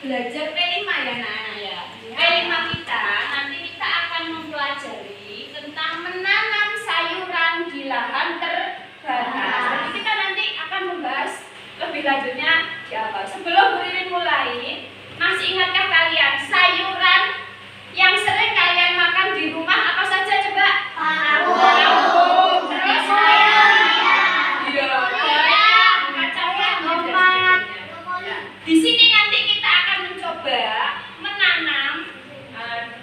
belajar P5 ya anak-anak ya. P5 kita nanti kita akan mempelajari tentang menanam sayuran di lahan terbatas. Jadi kita nanti akan membahas lebih lanjutnya di awal. Sebelum Bu Ririn mulai, masih ingatkah kalian sayuran yang sering kalian makan di rumah apa saja coba? Kangkung, terus di sini nanti kita akan mencoba menanam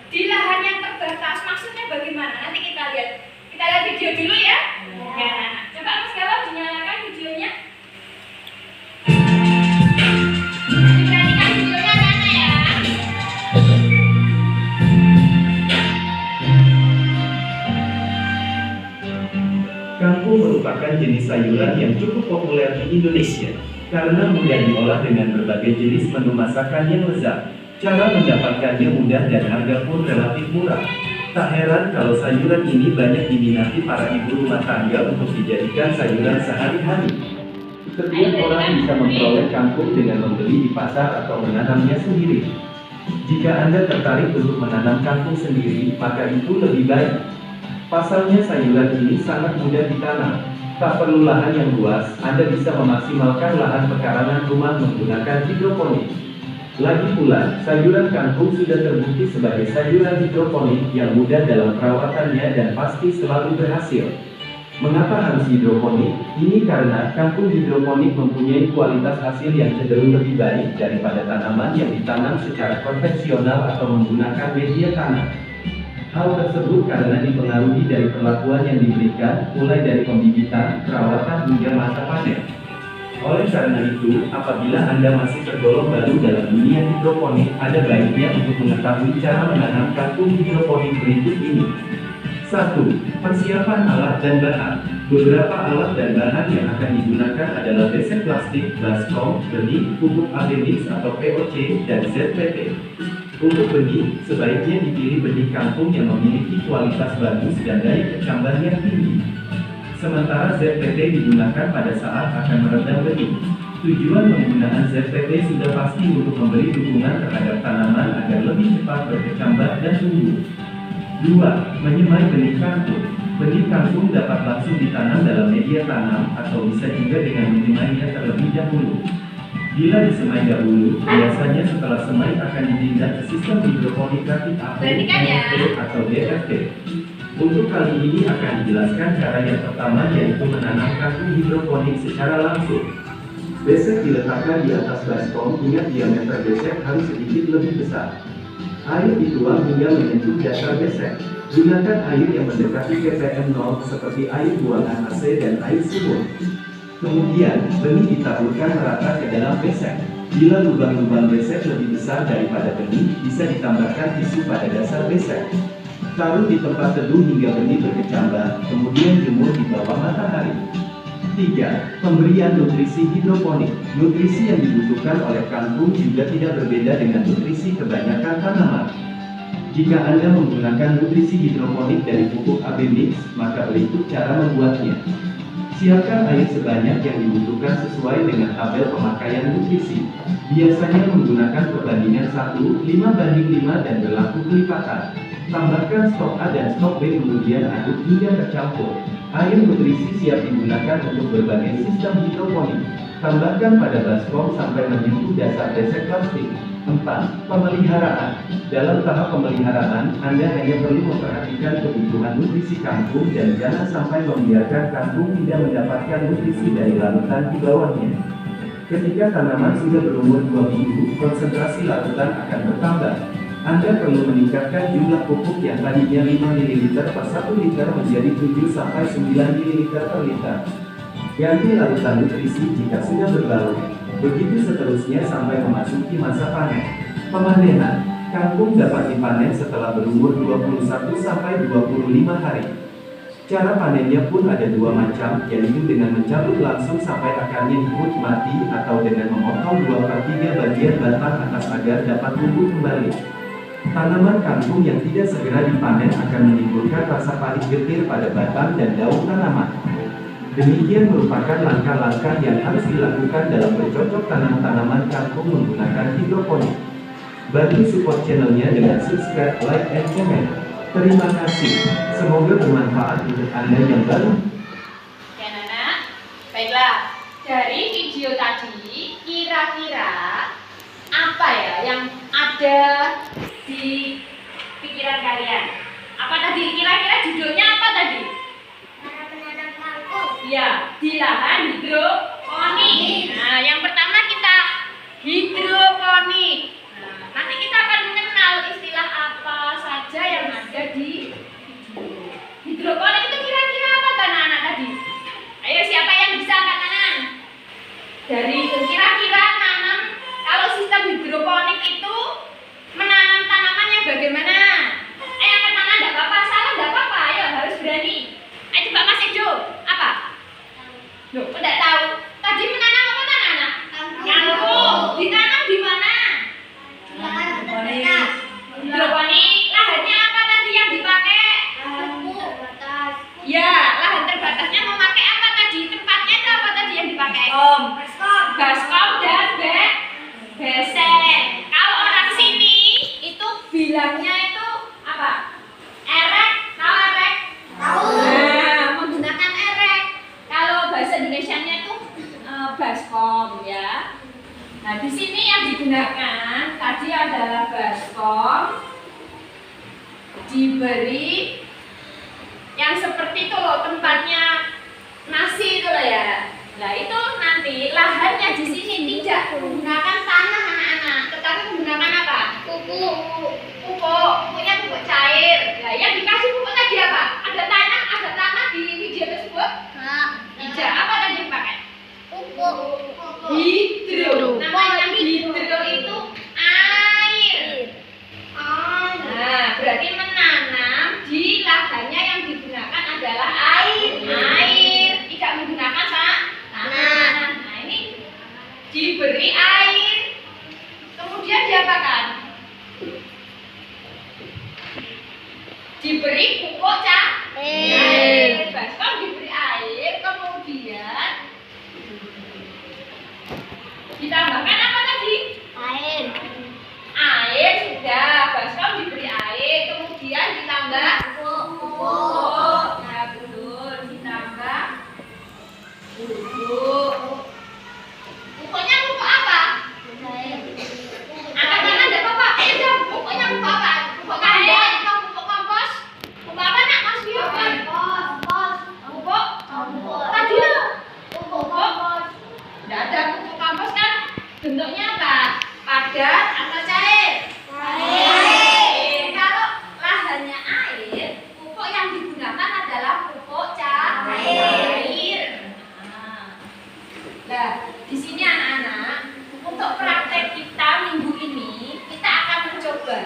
di lahan yang terbatas. Maksudnya bagaimana? Nanti kita lihat. Kita lihat video dulu ya. Ya. Coba Mas Galau dinyalakan videonya. Diperhatikan videonya mana ya? Kangkung merupakan jenis sayuran yang cukup populer di Indonesia karena mudah diolah dengan berbagai jenis menu masakan yang lezat. Cara mendapatkannya mudah dan harga pun relatif murah. Tak heran kalau sayuran ini banyak diminati para ibu rumah tangga untuk dijadikan sayuran sehari-hari. Setiap orang bisa memperoleh kangkung dengan membeli di pasar atau menanamnya sendiri. Jika Anda tertarik untuk menanam kangkung sendiri, maka itu lebih baik. Pasalnya sayuran ini sangat mudah ditanam. Tak perlu lahan yang luas, Anda bisa memaksimalkan lahan pekarangan rumah menggunakan hidroponik. Lagi pula, sayuran kangkung sudah terbukti sebagai sayuran hidroponik yang mudah dalam perawatannya dan pasti selalu berhasil. Mengapa harus hidroponik? Ini karena kangkung hidroponik mempunyai kualitas hasil yang cenderung lebih baik daripada tanaman yang ditanam secara konvensional atau menggunakan media tanam. Hal tersebut karena dipengaruhi dari perlakuan yang diberikan, mulai dari pembibitan, perawatan hingga masa panen. Oleh karena itu, apabila Anda masih tergolong baru dalam dunia hidroponik, ada baiknya untuk mengetahui cara menanam kangkung hidroponik berikut ini. 1. Persiapan alat dan bahan. Beberapa alat dan bahan yang akan digunakan adalah besek plastik, baskom, benih, pupuk AB mix atau POC, dan ZPT. Untuk benih, sebaiknya dipilih benih kangkung yang memiliki kualitas bagus dan daya kecambah yang tinggi. Sementara ZPT digunakan pada saat akan meredam benih. Tujuan penggunaan ZPT sudah pasti untuk memberi dukungan terhadap tanaman agar lebih cepat berkecambah dan tumbuh. 2. Menyemai benih kangkung. Benih kangkung dapat langsung ditanam dalam media tanam atau bisa juga dengan menyemainya terlebih dahulu. Bila disemai dahulu, biasanya setelah semai akan dipindah ke sistem hidroponik rakit apung atau DFT. Untuk kali ini akan dijelaskan cara yang pertama, yaitu menanam kangkung hidroponik secara langsung. Besek diletakkan di atas baskom, ingat diameter besek harus sedikit lebih besar. Air dituang hingga menyentuh dasar besek. Gunakan air yang mendekati ppm 0 seperti air buangan AC dan air sumur. Kemudian, benih ditaburkan merata ke dalam besek. Bila lubang-lubang besek lebih besar daripada benih, bisa ditambahkan tisu pada dasar besek. Taruh di tempat teduh hingga benih berkecambah, kemudian jemur di bawah matahari. 3. Pemberian nutrisi hidroponik. Nutrisi yang dibutuhkan oleh kangkung juga tidak berbeda dengan nutrisi kebanyakan tanaman. Jika Anda menggunakan nutrisi hidroponik dari pupuk AB mix, maka berikut cara membuatnya. Siapkan air sebanyak yang dibutuhkan sesuai dengan tabel pemakaian nutrisi. Biasanya menggunakan perbandingan 1:5 banding 5 dan berlaku kelipatan. Tambahkan stok A dan stok B kemudian aduk hingga tercampur. Air nutrisi siap digunakan untuk berbagai sistem hidroponik. Tambahkan pada baskom sampai menyentuh dasar besek plastik. 4. Pemeliharaan. Dalam tahap pemeliharaan, Anda hanya perlu memperhatikan kebutuhan nutrisi kangkung dan jangan sampai membiarkan kangkung tidak mendapatkan nutrisi dari larutan di bawahnya. Ketika tanaman sudah berumur 2 minggu, konsentrasi larutan akan bertambah. Anda perlu meningkatkan jumlah pupuk yang tadinya 5 ml per 1 liter menjadi 7-9 ml per liter. Ganti larutan nutrisi jika sudah berbalut. Begitu seterusnya sampai memasuki masa panen. Pemanenan. Kangkung dapat dipanen setelah berumur 21-25 hari. Cara panennya pun ada dua macam, yaitu dengan mencabut langsung sampai akarnya ikut mati atau dengan memotong 2/3 bagian batang atas agar dapat tumbuh kembali. Tanaman kangkung yang tidak segera dipanen akan menimbulkan rasa pahit getir pada batang dan daun tanaman. Demikian merupakan langkah-langkah yang harus dilakukan dalam bercocok tanam tanaman kangkung menggunakan hidroponik. Bantu support channelnya dengan subscribe, like, and comment. Terima kasih. Semoga bermanfaat untuk Anda yang baru. Ya, anak-anak. Baiklah, dari video tadi kira-kira apa ya yang ada di pikiran kalian? Apa tadi? Kira-kira judulnya apa tadi? Para penanam kangkung. Ya, di lahan hidroponik. Nah, yang pertama kita hidroponik. Nah, nanti kita akan mengenal istilah apa saja yang ada di hidroponik itu kira-kira apa anak-anak tadi? Ayo, siapa yang bisa angkat tangan? Dari kira-kira nanam, kalau sistem hidroponik itu menanam tanamannya bagaimana? Ayo angkat tangan, enggak apa-apa, salah enggak apa-apa, ayo harus berani. Ayo coba Mas Edo, apa? Loh, enggak tahu. Tadi menanam apa anak-anak? Kangkung. Ditanam di mana? Lahan terbatas. Hidroponik. Lahannya apa tadi yang dipakai? Lahan terbatas. Ya, lahan terbatasnya memakai apa tadi? Tempatnya itu apa tadi yang dipakai? Baskom dan besek. Kalau orang sini itu bilangnya itu apa? Erek. Tahu erek? Tahu. Nah, menggunakan erek. Kalau bahasa Indonesianya itu baskom ya. Nah, di sini yang digunakan tadi adalah baskom diberi yang seperti itu loh, tempatnya nasi itu loh ya. Nah, itu nanti lahannya di sini tidak menggunakan tanah anak-anak, tetapi menggunakan apa? Pupuk. Pupuknya pupuk cair. Nah, yang dikasih pupuk tadi apa? Ada tanah di video tersebut? Tidak. Apa tadi yang dipakai? Pupuk. Hidro. Namanya hidro itu air. Nah, berarti menanam di lahannya yang digunakan adalah air. Tidak menggunakan tanah. Nah, ini diberi air. Kemudian diapakan? Diberi pupuk cair. Baskom diberi air, kemudian ditambahkan apa tadi? Air sudah, baskom diberi air, kemudian ditambah pupuk. Nah, betul, ditambah pupuk. Pupuknya pupuk apa? Angkat-angkat enggak apa-apa. Udah, pupuknya pupuk apa? Pupuk kandang atau pupuk kompos? Pupuk apa nak Mas Bio? Pupuk tadi loh. Pupuk. Enggak ada pupuk kompos kan? Bentuknya apa? Padat atau cair? Kalau lahannya air, pupuk yang digunakan adalah pupuk cair. Nah, di sini anak-anak, untuk praktek kita minggu ini, kita akan mencoba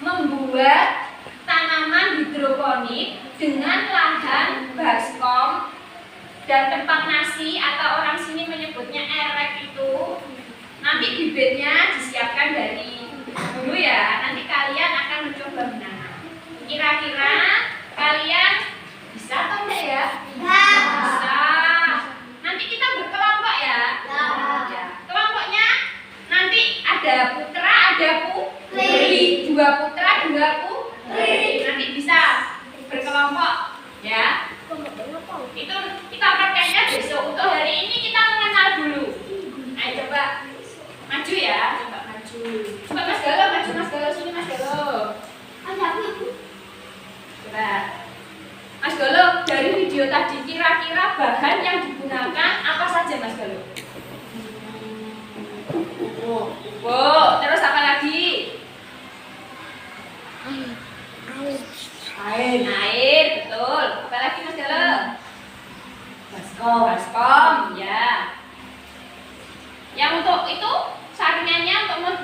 membuat tanaman hidroponik dengan lahan baskom dan tempat nasi atau orang sini menyebutnya erek itu. Nanti bibitnya disiapkan dari dulu ya. Nanti kalian akan mencoba menanam. Kira-kira kalian bisa atau enggak ya? Bisa. Nanti kita berkelompok ya. Ya. Kelompoknya nanti ada putra, ada putri. 2 putra, 2 putri. Nanti bisa berkelompok ya. Itu kita prakteknya besok. Untuk hari ini kita mengenal dulu. Ayo coba maju ya, coba maju. Coba Mas Galo, maju Mas Galo, sini Mas Galo. Coba Mas Galo, dari video tadi kira-kira bahan yang digunakan apa saja Mas Galo? Pupuk. Terus apa lagi? Air, betul. Apa lagi Mas Galo? Baskom, ya. Yang untuk itu saringannya untuk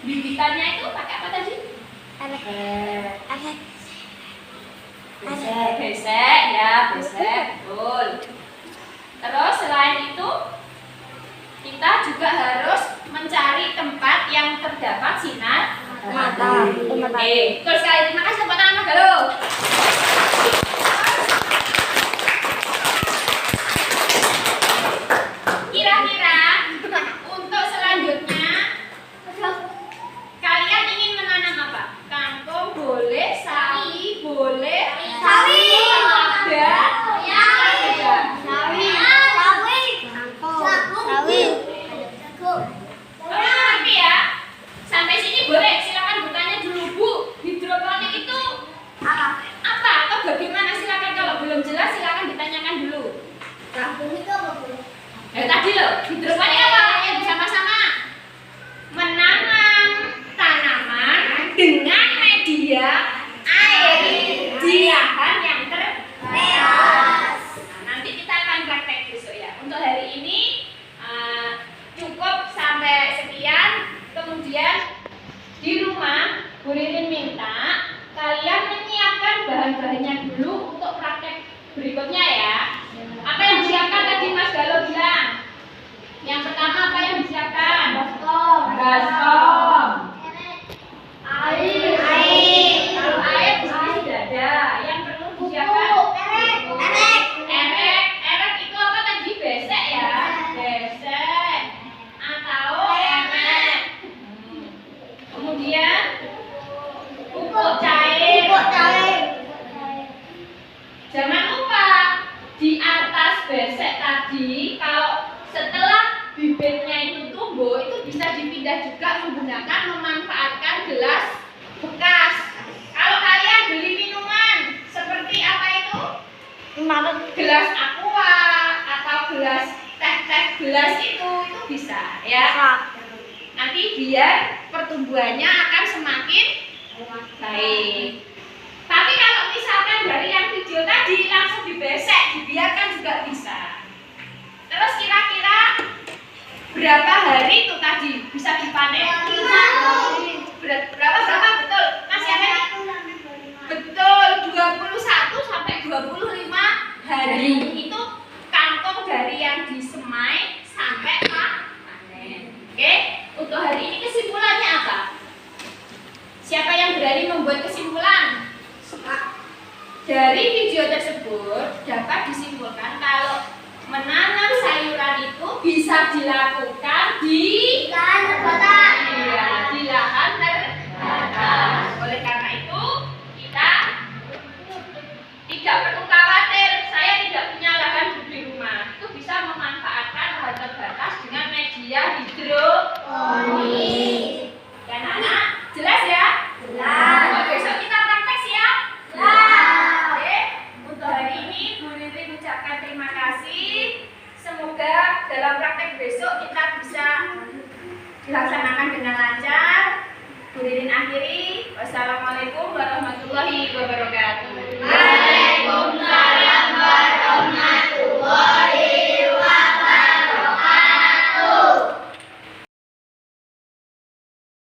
bibitannya itu pakai apa tadi? Besek, ya, besek, betul. Terus selain itu kita juga harus mencari tempat yang terdapat sinar matahari. Oke, betul sekali. Terima kasih tepuk tangan Mas Galo. Kira-kira cukup sampai sekian. Kemudian di rumah Bu Ririn minta kalian menyiapkan bahan-bahannya dulu untuk praktek berikutnya ya. Apa yang disiapkan tadi Mas Galo bilang? Yang pertama apa yang disiapkan? Baskom. Baskom. Air. Kalau air di sini sudah ada. Yang perlu disiapkan? Erek itu apa tadi? Besek ya? Besek atau erek. Kemudian pupuk cair. Jangan lupa di atas besek tadi, kalau setelah bibitnya itu tumbuh, itu bisa dipindah juga menggunakan memanfaatkan gelas bekas. Kalau kalian beli minuman seperti apa itu? Gelas aqua atau gelas teh gelas itu bisa ya. Nanti biar pertumbuhannya akan semakin baik. Tapi kalau misalkan dari yang video tadi langsung dibesek, dibiarkan juga bisa. Terus kira-kira berapa hari itu tadi bisa dipanen? Berapa betul? Masih ada nih? Betul, 21 sampai 25 hari itu kantong dari yang disemai sampai panen. Oke, untuk hari ini kesimpulannya apa? Siapa yang berani membuat kesimpulan? Dari video tersebut dapat disimpulkan kalau menanam sayuran itu bisa dilakukan di Lahan terbatas. Iya, di lahan terbatas. Oleh karena itu, kita tidak perlu khawatir saya tidak punya lahan di rumah. Itu bisa memanfaatkan lahan terbatas dengan media hidroponik. Dan anak, jelas ya? Jelas. Oh, besok kita praktek siap? Oke, untuk hari ini Bu Ririn ucapkan terima kasih. Semoga dalam praktek besok kita bisa dilaksanakan dengan lancar. Bu Ririn akhiri. Wassalamualaikum warahmatullahi wabarakatuh.